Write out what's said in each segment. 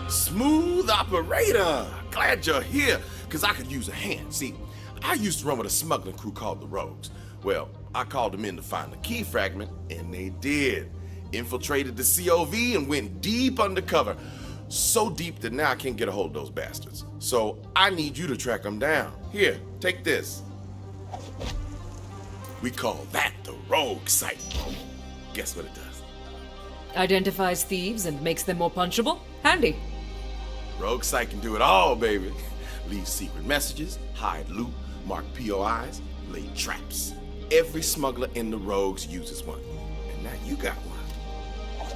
Smooth operator! Glad you're here, because I could use a hand. See, I used to run with a smuggling crew called the Rogues. Well, I called them in to find the key fragment, and they did. Infiltrated the COV and went deep undercover. So deep that now I can't get a hold of those bastards. So I need you to track them down. Here, take this. We call that the Rogue Sight. Guess what it does? Identifies thieves and makes them more punchable? Handy. Rogue Sight can do it all, baby. Leave secret messages, hide loot, mark POIs, lay traps. Every smuggler in the Rogues uses one. And now you got one.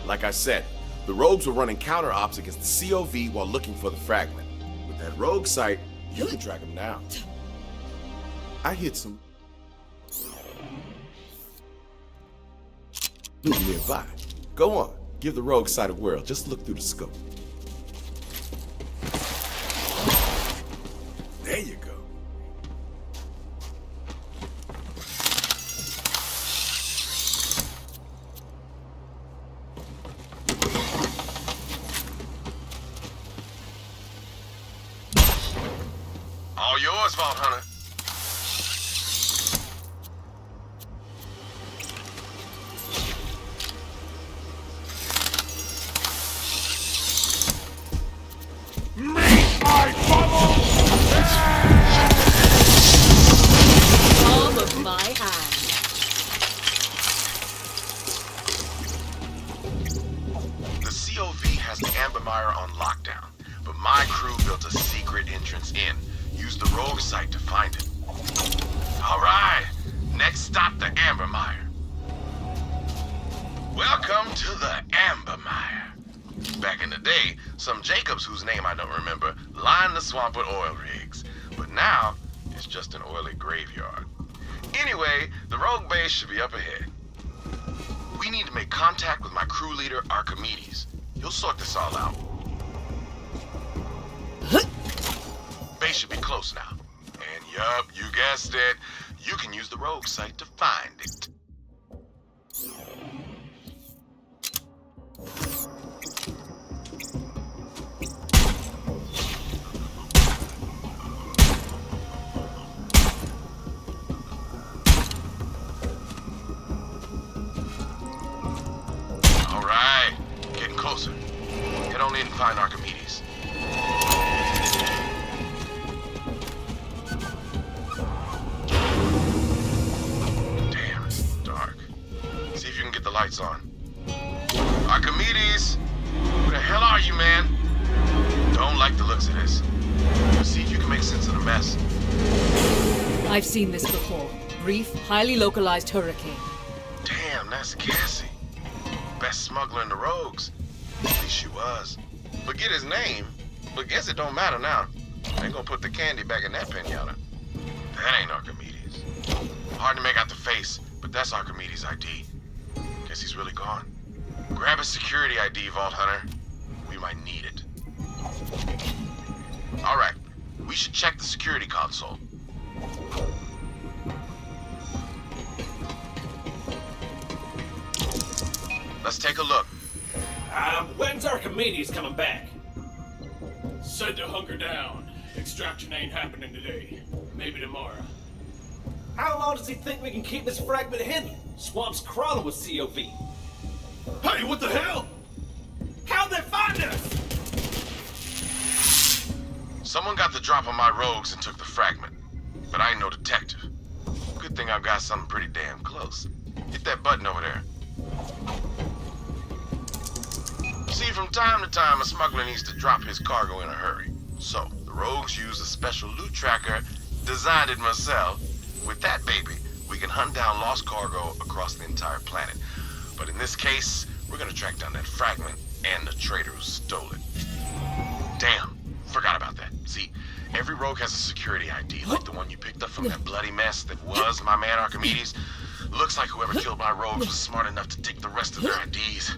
Like I said, the Rogues were running counter-ops against the COV while looking for the fragment. With that Rogue Sight, you can track them down. I hit some loot nearby. Go on, give the Rogue Sight a whirl. Just look through the scope. There you go. All yours, Vault Hunter. Palm of my hand. The COV has the Amber Mire on lockdown, but my crew built a secret entrance in. Use the Rogue Sight to find it. All right, next stop, the Amber Mire. Welcome to the Amber Mire. Back in the day, some Jacobs, whose name I don't remember, lined the swamp with oil rigs. But now, it's just an oily graveyard. Anyway, the Rogue base should be up ahead. We need to make contact with my crew leader, Archimedes. He'll sort this all out. Base should be close now. And yup, you guessed it. You can use the Rogue Sight to find it. All right, getting closer. Head on in and find Archimedes. Lights on. Archimedes! Who the hell are you, man? Don't like the looks of this. See if you can make sense of the mess. I've seen this before. Brief, highly localized hurricane. Damn, that's Cassie. Best smuggler in the Rogues. At least she was. Forget his name, but guess it don't matter now. Ain't gonna put the candy back in that pinata. That ain't Archimedes. Hard to make out the face, but that's Archimedes' ID. Guess he's really gone. Grab a security ID, Vault Hunter. We might need it. All right, we should check the security console. Let's take a look. When's Archimedes coming back? Said to hunker down. Extraction ain't happening today. Maybe tomorrow. How long does he think we can keep this fragment hidden? Swamp's crawling with COV. Hey, what the hell? How'd they find us? Someone got the drop on my Rogues and took the fragment. But I ain't no detective. Good thing I've got something pretty damn close. Hit that button over there. See, from time to time, a smuggler needs to drop his cargo in a hurry. So, the Rogues use a special loot tracker, designed it myself. With that baby, we can hunt down lost cargo across the entire planet. But in this case, we're gonna track down that fragment and the traitor who stole it. Damn, forgot about that. See, every Rogue has a security ID, like the one you picked up from that bloody mess that was my man Archimedes. Looks like whoever killed my Rogues was smart enough to take the rest of their IDs.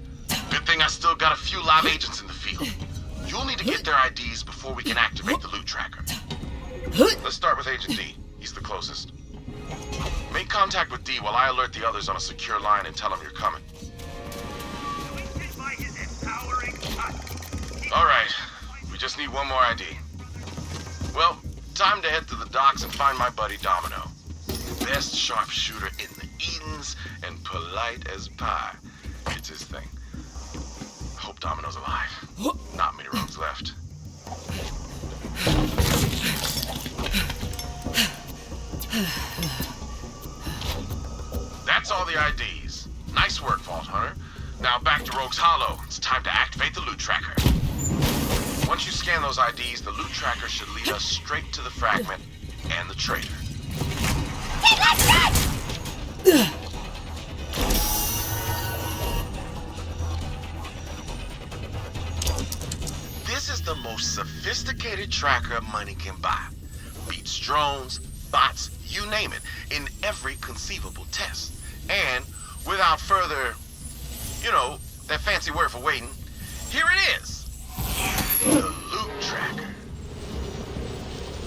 Good thing I still got a few live agents in the field. You'll need to get their IDs before we can activate the loot tracker. Let's start with Agent D. He's the closest. Make contact with D while I alert the others on a secure line and tell them you're coming. need one more ID. Well, time to head to the docks and find my buddy Domino. Best sharpshooter in the Edens and polite as pie. It's his thing. I hope Domino's alive. Not many rogues left. That's all the IDs. Nice work, Vault Hunter. Now back to Rogue's Hollow. It's time to activate the loot tracker. Once you scan those IDs, the loot tracker should lead us straight to the fragment and the traitor. This is the most sophisticated tracker money can buy. Beats drones, bots, you name it, in every conceivable test. And without further, that fancy word for waiting, here it is. The loot tracker.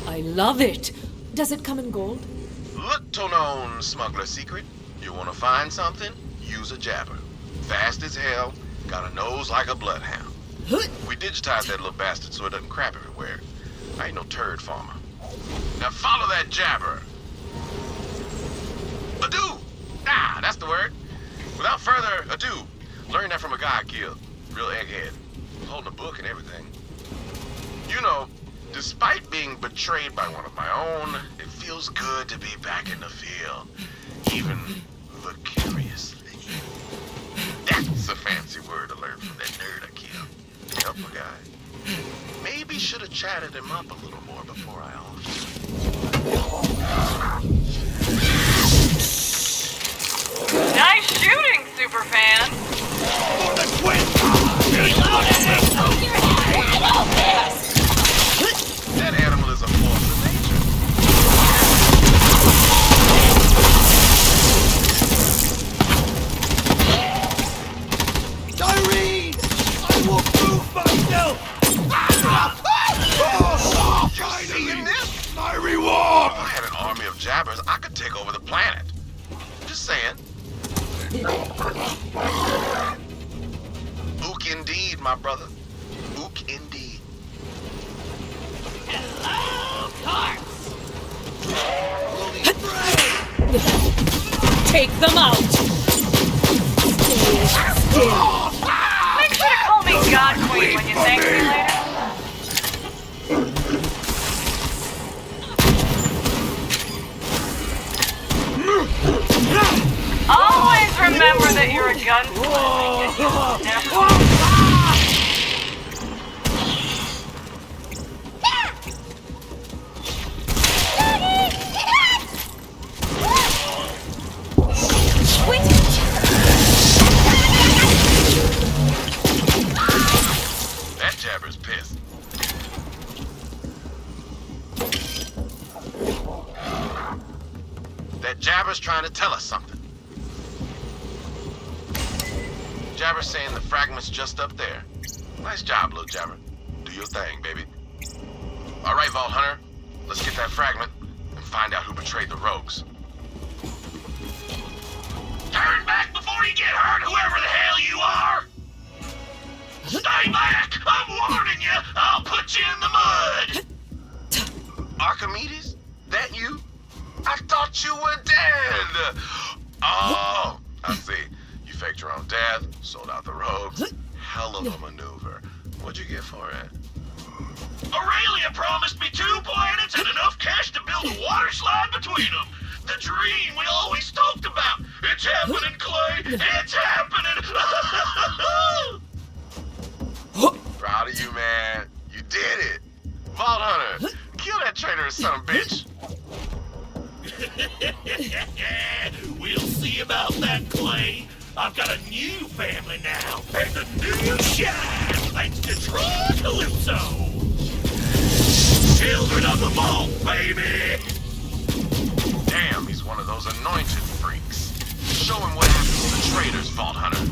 I love it. Does it come in gold? Little known smuggler secret. You want to find something? Use a jabber. Fast as hell, got a nose like a bloodhound. We digitized that little bastard so it doesn't crap everywhere. I ain't no turd farmer. Now follow that jabber. Ado! Ah, that's the word. Without further ado, learn that from a guy I killed. Real egghead. Holding a book and everything. Despite being betrayed by one of my own, it feels good to be back in the field. Even vicariously. That's a fancy word to learn from that nerd I killed. Helpful guy. Maybe should have chatted him up a little more before I Nice shooting, superfan! For the twin! Reloading! That animal is a force of nature. Irene! I will prove myself! You seeing this? My reward! If I had an army of jabbers, I could take over the planet. Just saying. Ook indeed, my brother. Ook indeed. Take them out! Stay still. Make sure to call me God Queen when you thank me later. Always remember that you're a gunslinger. That jabber's pissed. That jabber's trying to tell us something. Jabber's saying the fragment's just up there. Nice job, little jabber. Do your thing, baby. All right, Vault Hunter. Let's get that fragment and find out who betrayed the rogues. Turn back before you get hurt, whoever the hell you are! Stay back! I'm warning you! I'll put you in the mud! Archimedes? That you? I thought you were dead! Oh, I see. You faked your own death, sold out the rogues. Hell of a maneuver. What'd you get for it? Aurelia promised me 2 planets and enough cash to build a water slide between them. The dream we always talked about. It's happening, Clay. It's happening. Proud of you, man. You did it. Vault Hunter, kill that traitorous son of a bitch. We'll see about that, Clay. I've got a new family now, and a new shine, thanks to Troy Calypso. Children of the vault, baby! Damn, he's one of those anointed freaks. Show him what happens to the traitors, Vault Hunter.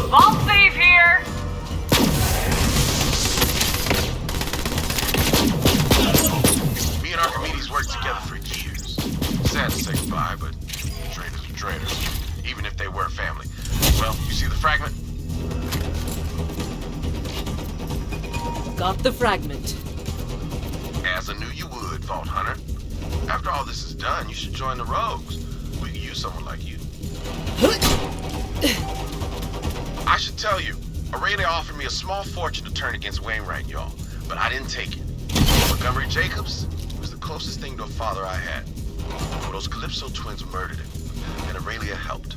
Vault thief here! Me and Archimedes worked together for years. Sad to say goodbye, but traitors are traitors, even if they were family. Well, you see the fragment? Got the fragment. As I knew you would, Vault Hunter. After all this is done, you should join the Rogues. We could use someone like you. I should tell you, Aurelia offered me a small fortune to turn against Wainwright, y'all, but I didn't take it. Montgomery Jacobs was the closest thing to a father I had. Well, those Calypso twins murdered him, and Aurelia helped.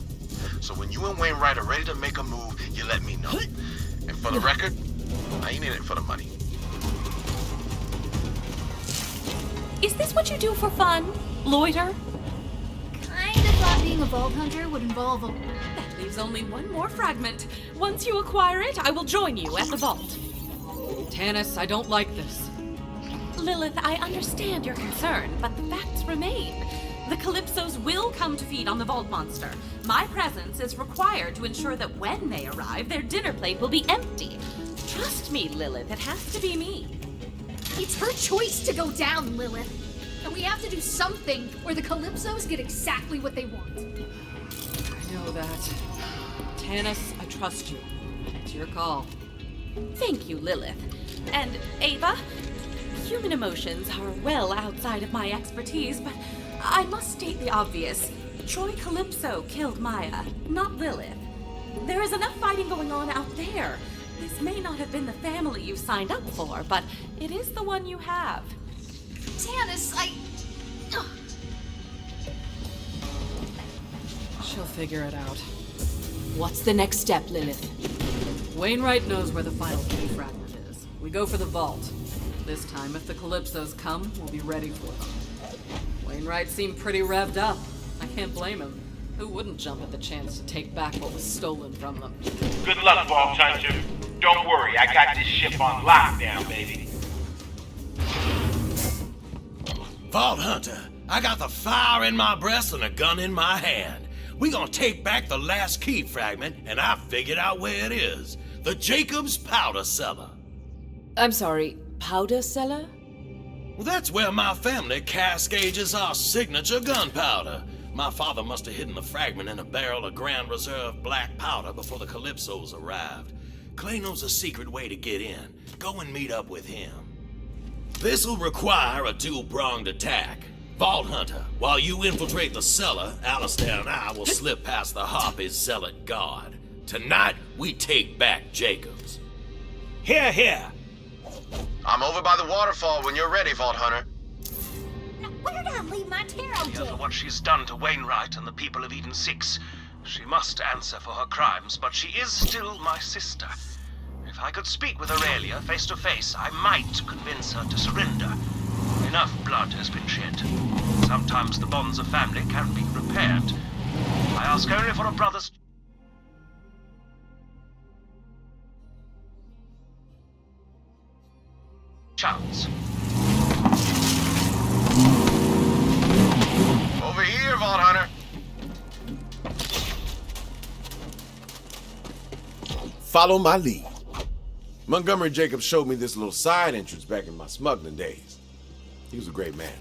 So when you and Wainwright are ready to make a move, you let me know. And for the record, I ain't in it for the money. Is this what you do for fun? Loiter? Kinda thought being a vault hunter would involve a... That leaves only one more fragment. Once you acquire it, I will join you at the vault. Tanis, I don't like this. Lilith, I understand your concern, but the facts remain. The Calypsos will come to feed on the vault monster. My presence is required to ensure that when they arrive, their dinner plate will be empty. Trust me, Lilith, it has to be me. It's her choice to go down, Lilith. And we have to do something, or the Calypsos get exactly what they want. I know that. Tanis, I trust you. It's your call. Thank you, Lilith. And Ava, human emotions are well outside of my expertise, but I must state the obvious. Troy Calypso killed Maya, not Lilith. There is enough fighting going on out there. This may not have been the family you signed up for, but it is the one you have. Tanis, She'll figure it out. What's the next step, Lilith? Wainwright knows where the final key fragment is. We go for the vault. This time, if the Calypsos come, we'll be ready for them. Wainwright seemed pretty revved up. I can't blame him. Who wouldn't jump at the chance to take back what was stolen from them? Good luck, Vault Hunter. Don't worry, I got this ship on lockdown, baby. Vault Hunter, I got the fire in my breast and a gun in my hand. We gonna take back the last key fragment, and I figured out where it is. The Jacobs powder cellar. I'm sorry, powder cellar? Well, that's where my family cascades our signature gunpowder. My father must have hidden the fragment in a barrel of Grand Reserve black powder before the Calypsos arrived. Clay knows a secret way to get in. Go and meet up with him. This'll require a dual-pronged attack. Vault Hunter, while you infiltrate the cellar, Alistair and I will slip past the Harpy's zealot guard. Tonight, we take back Jacobs. Here, here. I'm over by the waterfall when you're ready, Vault Hunter. now where did I leave my tarot Because deck? of what she's done to Wainwright and the people of Eden 6, she must answer for her crimes, but she is still my sister. If I could speak with Aurelia face to face, I might convince her to surrender. Enough blood has been shed. Sometimes the bonds of family can be repaired. I ask only for a brother's... chance. Over here, Vault Hunter. Follow my lead. Montgomery Jacobs showed me this little side entrance back in my smuggling days. He was a great man,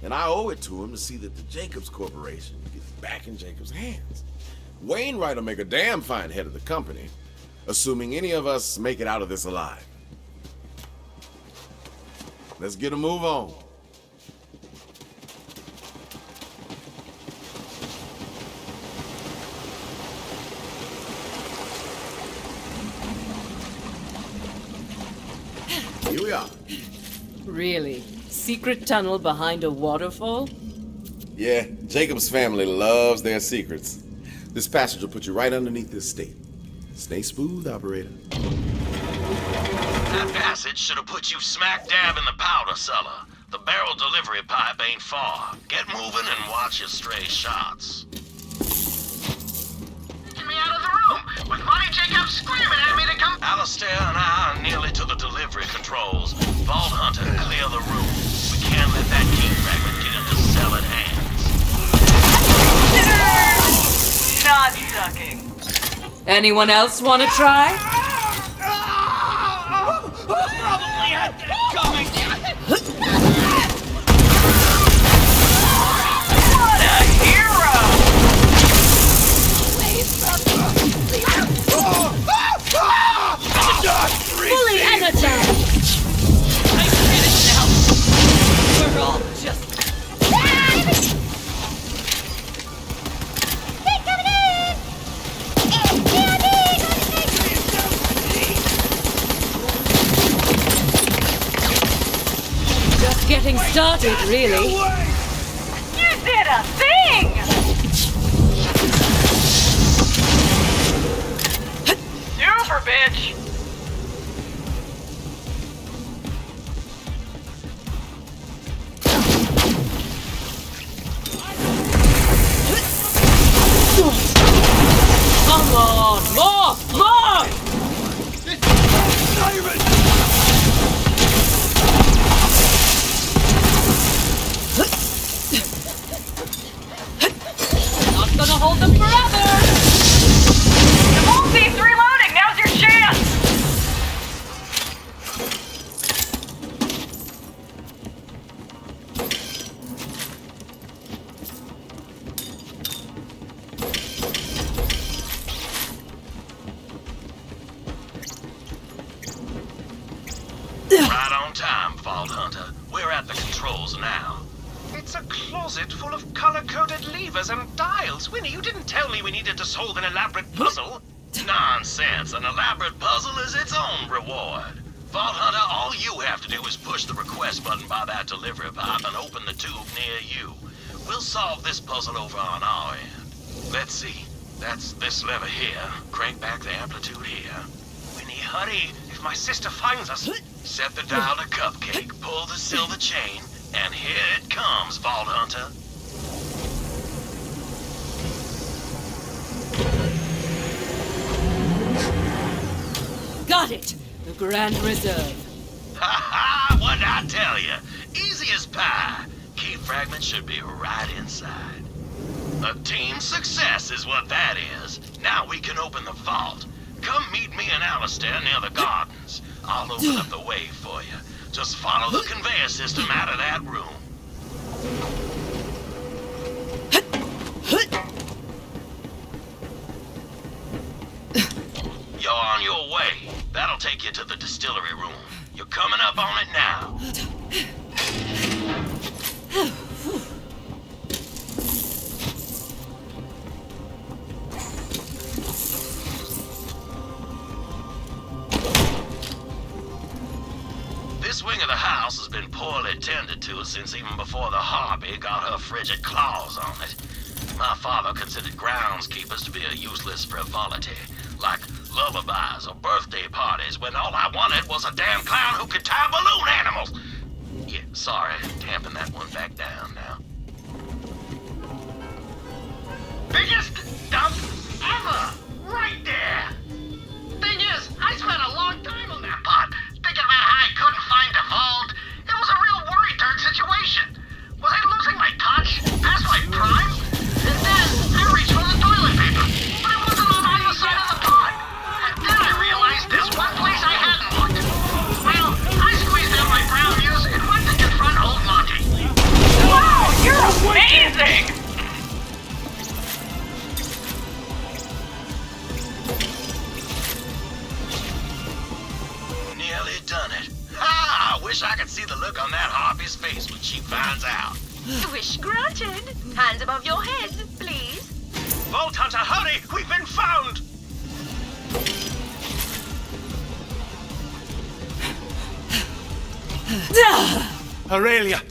and I owe it to him to see that the Jacobs Corporation gets back in Jacobs' hands. Wainwright will make a damn fine head of the company, assuming any of us make it out of this alive. Let's get a move on. Here we are. Really? Secret tunnel behind a waterfall? Yeah, Jacob's family loves their secrets. This passage will put you right underneath this stake. Stay smooth, operator. That passage should have put you smack dab in the powder cellar. The barrel delivery pipe ain't far. Get moving and watch your stray shots. Get me out of the room! With Monty Jacobs screaming at me to come... Alistair and I are nearly to the delivery controls. Vault Hunter, clear the room. We can't let that key fragment get into zealot hands. Not sucking. Anyone else want to try? Probably had that coming. What a hero! started, really. You did a thing! Super, bitch! Come on, more! Not gonna hold them forever! The vault needs reloading! Now's your chance! Right on time, Vault Hunter. We're at the controls now. It's a closet full of color-coded levers and dials. Winnie, you didn't tell me we needed to solve an elaborate puzzle. Nonsense. An elaborate puzzle is its own reward. Vault Hunter, all you have to do is push the request button by that delivery pipe and open the tube near you. We'll solve this puzzle over on our end. Let's see. That's this lever here. Crank back the amplitude here. Winnie, hurry. If my sister finds us, set the dial to cupcake, pull the silver chain, and here it comes, Vault Hunter. Got it! The Grand Reserve. Ha ha! What'd I tell you? Easy as pie. Key fragment should be right inside. A team success is what that is. Now we can open the vault. Come meet me and Alistair near the gardens. I'll open up the way for you. Just follow the conveyor system out of that room. You're on your way. That'll take you to the distillery room. You're coming up on it now. This wing of the house has been poorly tended to since even before the Harpy got her frigid claws on it. My father considered groundskeepers to be a useless frivolity, like lullabies or birthday parties, when all I wanted was a damn clown who could tie balloon animals. Yeah, sorry, tamping that one back down now. Biggest dump ever! Right there! Thing is, I spent a long time on that pot, thinking about how I couldn't find a vault. It was a real worry-dirt situation. Was I losing my touch? Past my prime? And then I reached for the toilet paper, but it wasn't on either side of the pot. And then I realized there's one place I hadn't looked. Well, I squeezed out my brown muse and went to confront old Monty. Wow, you're amazing! Nearly done it. Ah, I wish I could see the look on that Harpy's face when she finds out. Wish granted. Hands above your head, please. Vault Hunter, hurry! We've been found! Aurelia,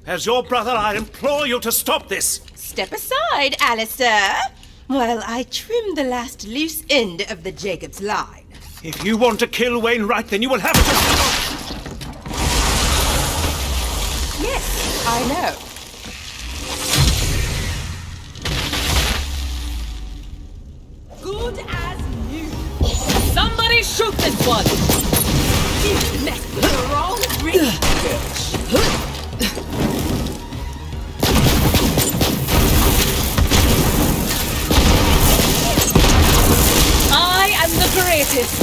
as your brother, I implore you to stop this. Step aside, Alistair, while I trim the last loose end of the Jacob's line. If you want to kill Wainwright, then you will have to... Yes, I know. Good as new. Somebody shoot this one! You messed with the wrong ring. I am the greatest!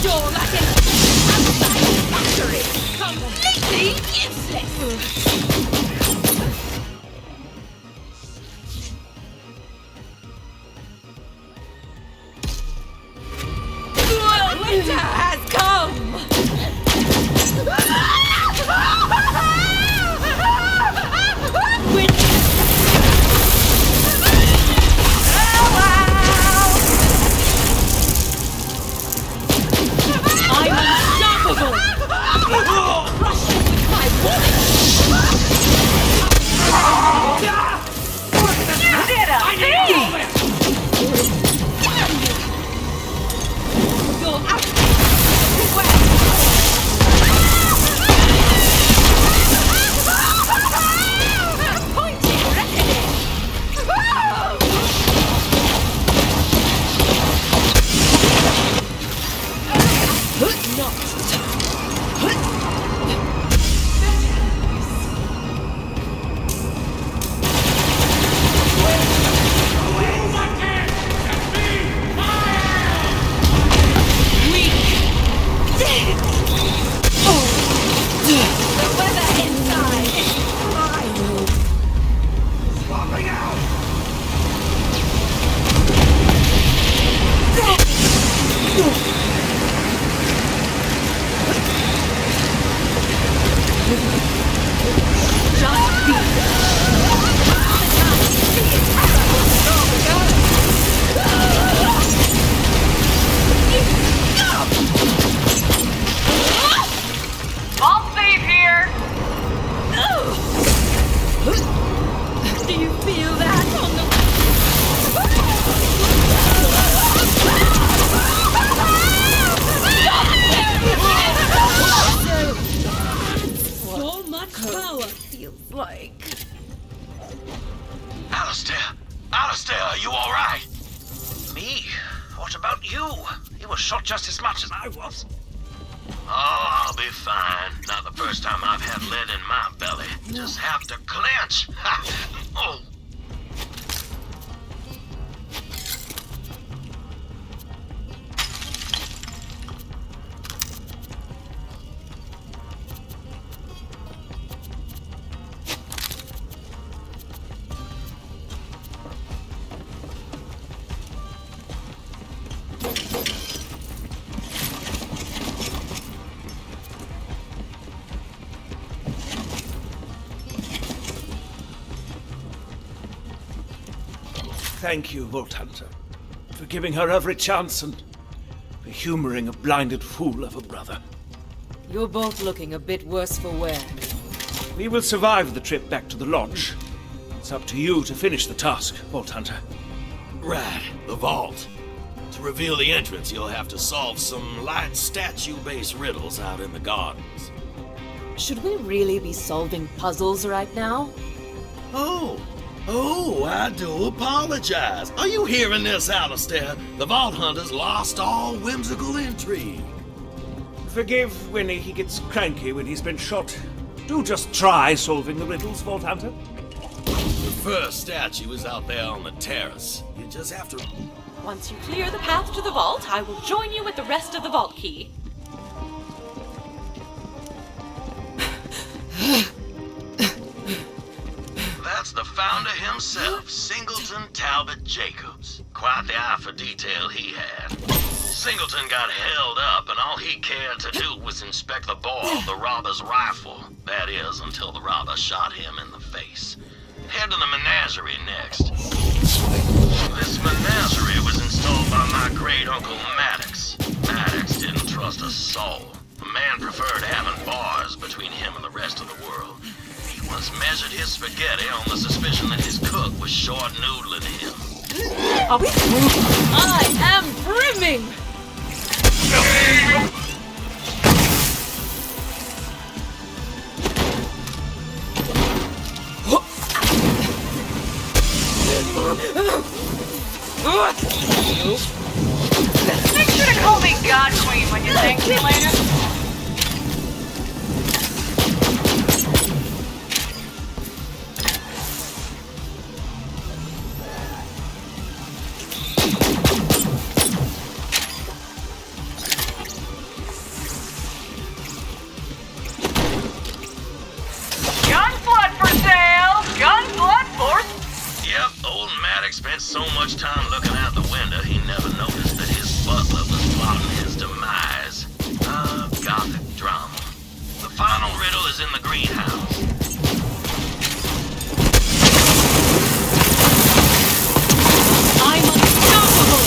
You're like an outside factory! Completely useless! Winter has come! The weather inside is fine. Swapping out! Just be. Vault safe here! Do you feel that on the... So much power feels like... Alistair! Alistair, are you alright? Me? What about you? You were shot just as much as I was. Oh, I'll be fine. Not the first time I've had lead in my belly. Just have to clench. Ha! Oh. Thank you, Vault Hunter, for giving her every chance and for humoring a blinded fool of a brother. You're both looking a bit worse for wear. We will survive the trip back to the lodge. It's up to you to finish the task, Vault Hunter. Right, the vault. To reveal the entrance, you'll have to solve some light statue-based riddles out in the gardens. Should we really be solving puzzles right now? Oh, I do apologize. Are you hearing this, Alistair? The Vault Hunters lost all whimsical intrigue. Forgive Winnie, he gets cranky when he's been shot. Do just try solving the riddles, Vault Hunter. The first statue is out there on the terrace. You just have to... Once you clear the path to the vault, I will join you with the rest of the vault key. That's the founder himself, Singleton Talbot Jacobs. Quite the eye for detail he had. Singleton got held up, and all he cared to do was inspect the bore of the robber's rifle. That is, until the robber shot him in the face. Head to the menagerie next. This menagerie was installed by my great-uncle Maddox. Maddox didn't trust a soul. The man preferred having bars between him and the rest of the world. He once measured his spaghetti on the suspicion that his cook was short noodling him. Are we through? I am brimming! Make sure to call me God Queen when you thank me later. Gunflood for sale! Gunflood for... Yep, old Maddox spent so much time looking out the window he never noticed that his butler was plotting his demise. Gothic drama. The final riddle is in the greenhouse. I'm unstoppable!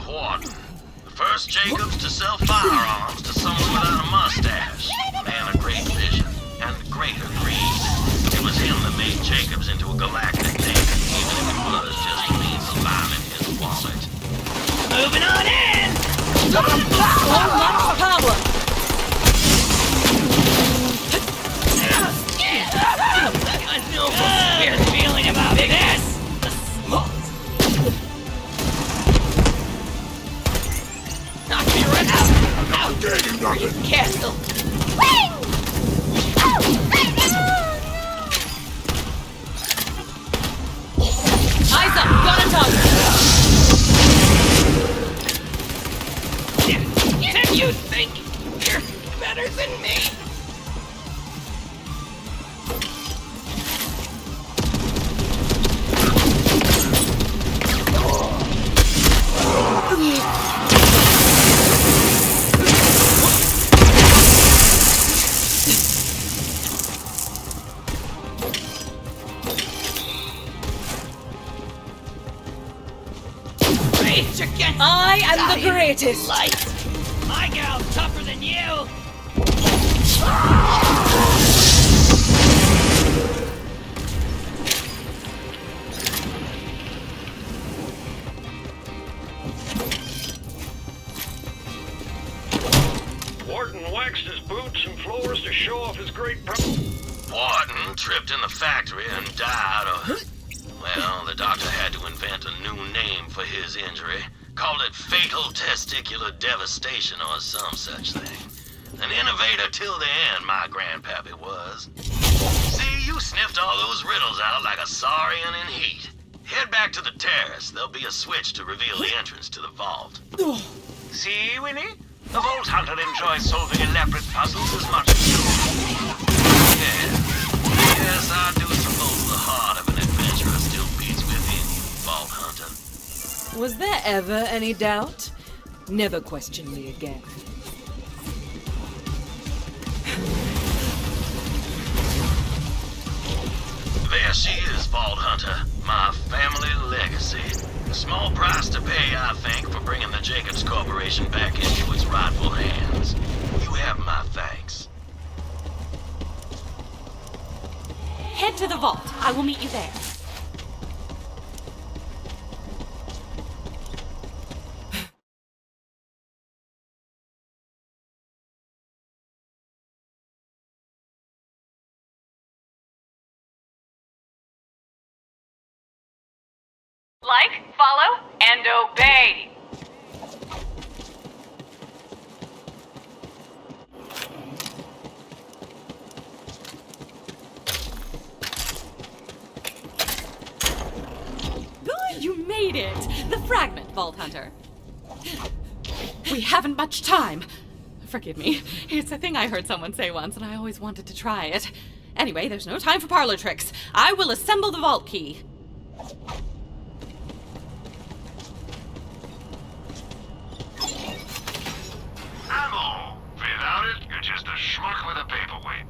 Warden. The first Jacobs to sell firearms to someone without a mustache. A man of great vision and greater greed. It was him that made Jacobs into a galactic name, even if it was just to leave the lime in his wallet. Moving on in! So much power! I know a weird feeling about this! Knock me right out! Out! Freaking castle! Eyes up! Got a target! And you think you're better than me? I am the greatest! Light. My gal's tougher than you! Warden waxed his boots and floors to show off his great Warden tripped in the factory and died of... Well, the doctor had to invent a new name for his injury. Called it fatal testicular devastation or some such thing. An innovator till the end, my grandpappy was. See, you sniffed all those riddles out like a saurian in heat. Head back to the terrace. There'll be a switch to reveal the entrance to the vault. See, Winnie? The Vault Hunter enjoys solving elaborate puzzles as much as you. Yes, I do suppose the heart of an adventurer still beats within you, Vault Hunter. Was there ever any doubt? Never question me again. There she is, Vault Hunter. My family legacy. A small price to pay, I think, for bringing the Jacobs Corporation back into its rightful hands. You have my thanks. Head to the vault. I will meet you there. Like, follow, and obey. Good, you made it! The fragment, Vault Hunter. We haven't much time. Forgive me. It's a thing I heard someone say once, and I always wanted to try it. Anyway, there's no time for parlor tricks. I will assemble the vault key. Ammo! Without it, you're just a schmuck with a paperweight.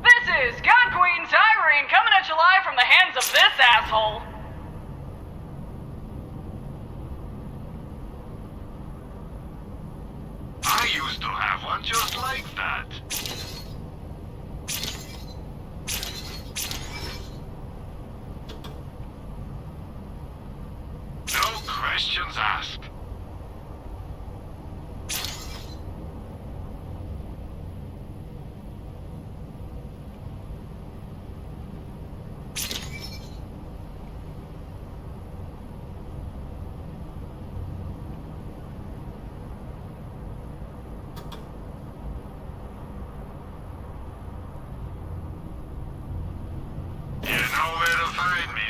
This is God Queen Tyrene coming at you live from the hands of this asshole. I used to have one just like that. No questions asked. You know where to find me.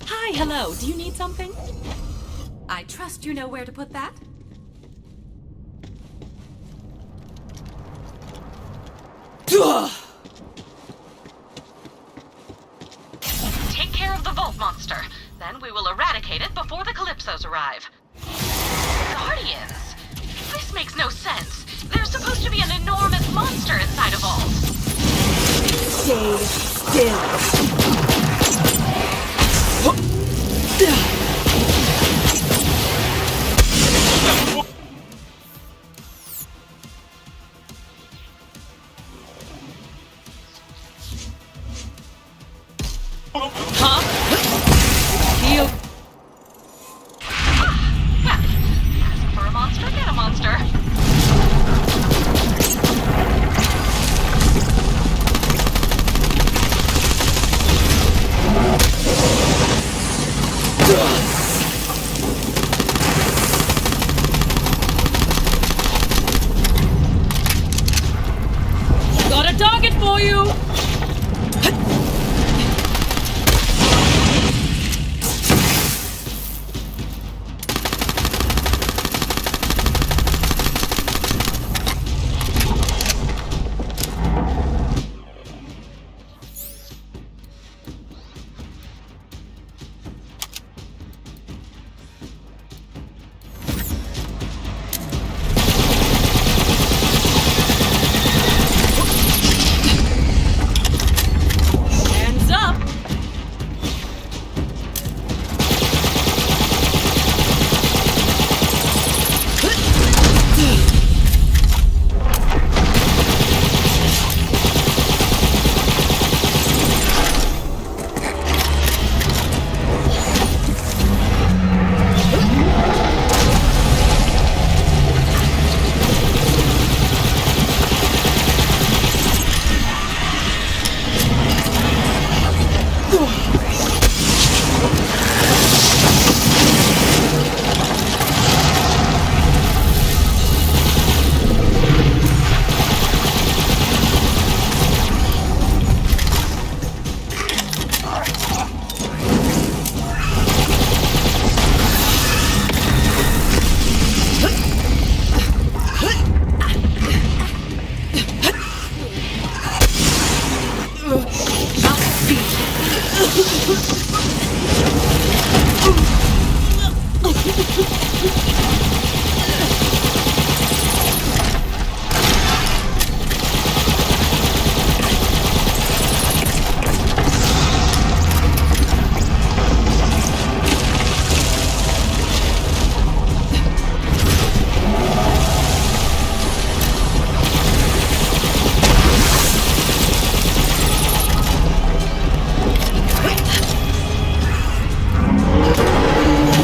Hi, hello. Do you need something? I trust you know where to put that. Take care of the vault monster. Then we will eradicate it before the Calypsos arrive. Guardians? This makes no sense. There's supposed to be an enormous monster inside a vault. Stay still. Ask for a monster, get a monster. Got a target for you! Hands up!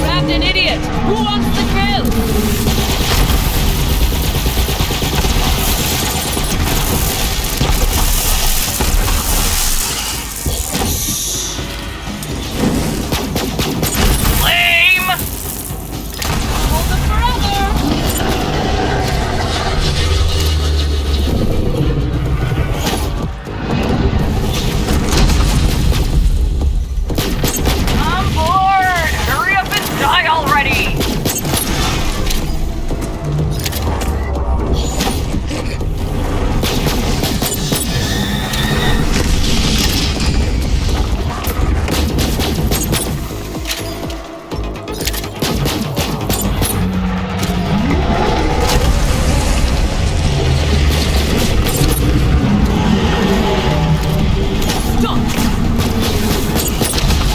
Grabbed an idiot! Who wants the kill? Lame! Hold them forever! I'm bored! Hurry up and die already!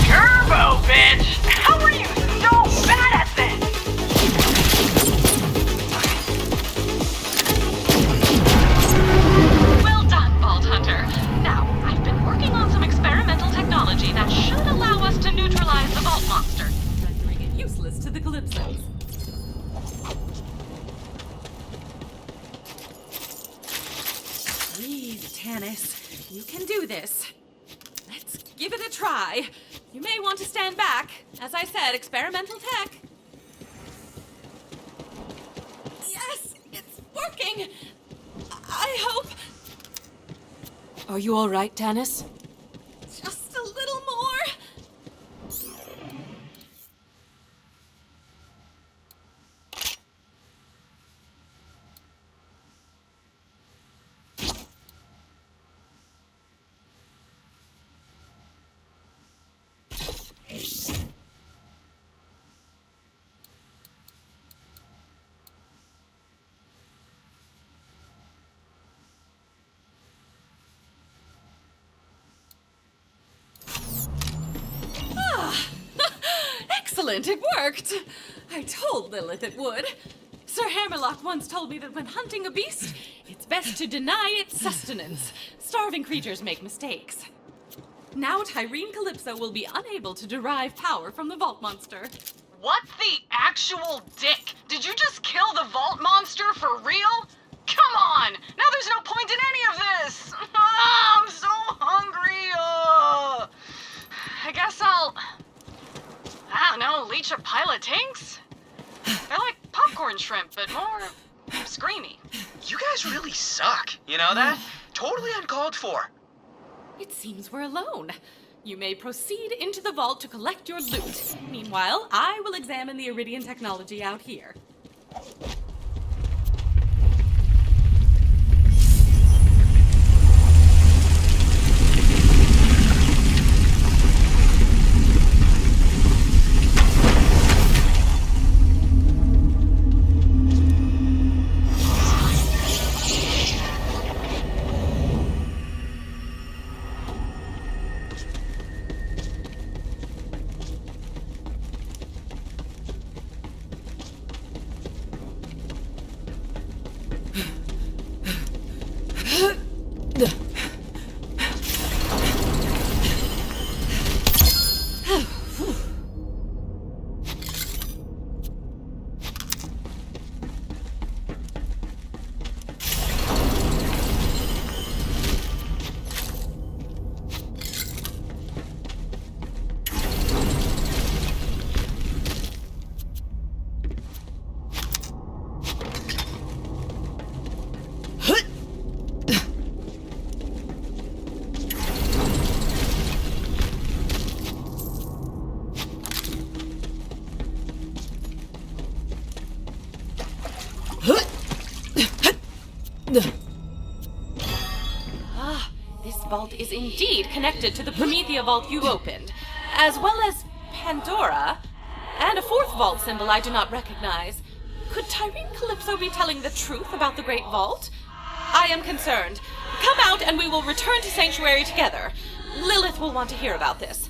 Turbo, bitch! How are you so bad at this? Well done, Vault Hunter. Now, I've been working on some experimental technology that should allow us to neutralize the vault monster, rendering it useless to the Calypsos. Breathe, Tannis. You can do this. Let's give it a try. You may want to stand back. As I said, experimental tech. Yes, it's working. I hope. Are you all right, Tannis? Just a little more. Excellent, it worked! I told Lilith it would. Sir Hammerlock once told me that when hunting a beast, it's best to deny its sustenance. Starving creatures make mistakes. Now Tyreen Calypso will be unable to derive power from the Vault Monster. What the actual dick? Did you just kill the Vault Monster for real? Come on! Now there's no point in any of this! I'm so hungry! I guess I don't know, leech a pile of tanks? They're like popcorn shrimp, but more screamy. You guys really suck. You know that? Totally uncalled for. It seems we're alone. You may proceed into the vault to collect your loot. Meanwhile, I will examine the Iridian technology out here. This vault is indeed connected to the Promethea vault you opened, as well as Pandora, and a fourth vault symbol I do not recognize. Could Tyreen Calypso be telling the truth about the Great Vault? I am concerned. Come out and we will return to Sanctuary together. Lilith will want to hear about this.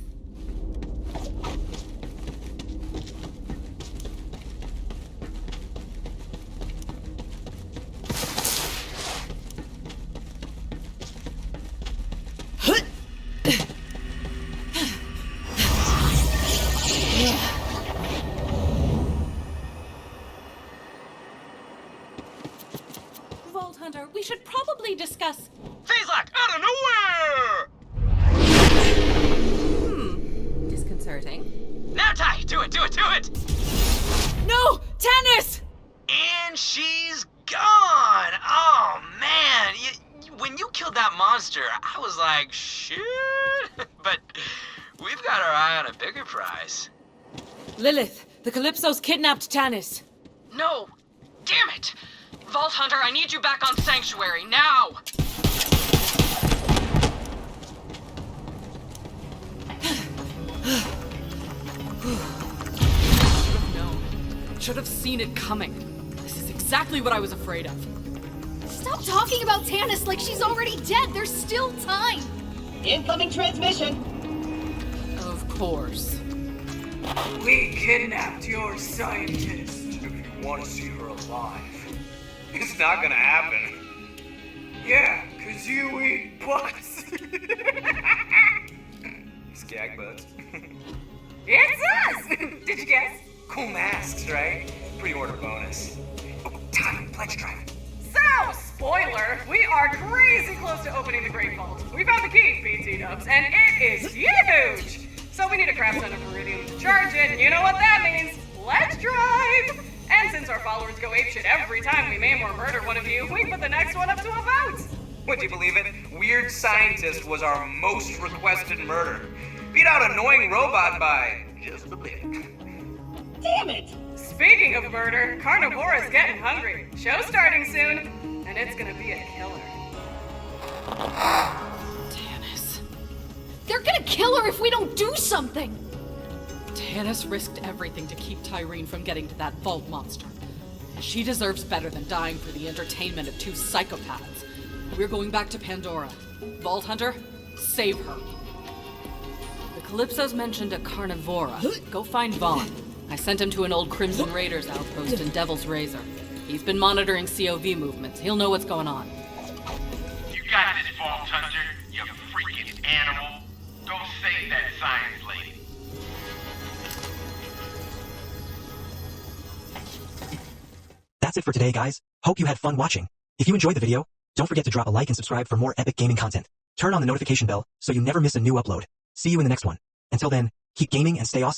Vault Hunter, we should probably discuss... Phazak, out of nowhere! Disconcerting. Now, Ty, do it! No! Tannis! And she's gone! Oh, man! When you killed that monster, I was like, shit! But we've got our eye on a bigger prize. Lilith, the Calypso's kidnapped Tannis. No! Damn it! Vault Hunter, I need you back on Sanctuary, now! Should have seen it coming. This is exactly what I was afraid of. Stop talking about Tannis like she's already dead. There's still time. Incoming transmission. Of course. We kidnapped your scientist. If you want to see her alive, it's not gonna happen. Yeah, 'cause you eat butts. Skag butts. It's us! Did you guess? Cool masks, right? Pre-order bonus. Oh, time, pledge drive. So, spoiler, we are crazy close to opening the Great Vault. We found the key, BT Dubs, and it is huge! So we need a crap ton of iridium to charge it, and you know what that means. Let's drive! And since our followers go apeshit every time we maim or murder one of you, we put the next one up to a vote! Would you believe it? Weird Scientist was our most requested murder. Beat out Annoying Robot by just a bit. Damn it! Speaking of murder, Carnivora's getting hungry. Show's starting soon, and it's gonna be a killer. Tannis. They're gonna kill her if we don't do something! Tannis risked everything to keep Tyreen from getting to that vault monster. She deserves better than dying for the entertainment of two psychopaths. We're going back to Pandora. Vault Hunter, save her. The Calypso's mentioned a Carnivora. Go find Vaughn. I sent him to an old Crimson Raiders outpost in Devil's Razor. He's been monitoring COV movements. He'll know what's going on. You got this, Vault Hunter, you freaking animal. Go save that science lady. That's it for today, guys. Hope you had fun watching. If you enjoyed the video, don't forget to drop a like and subscribe for more epic gaming content. Turn on the notification bell so you never miss a new upload. See you in the next one. Until then, keep gaming and stay awesome.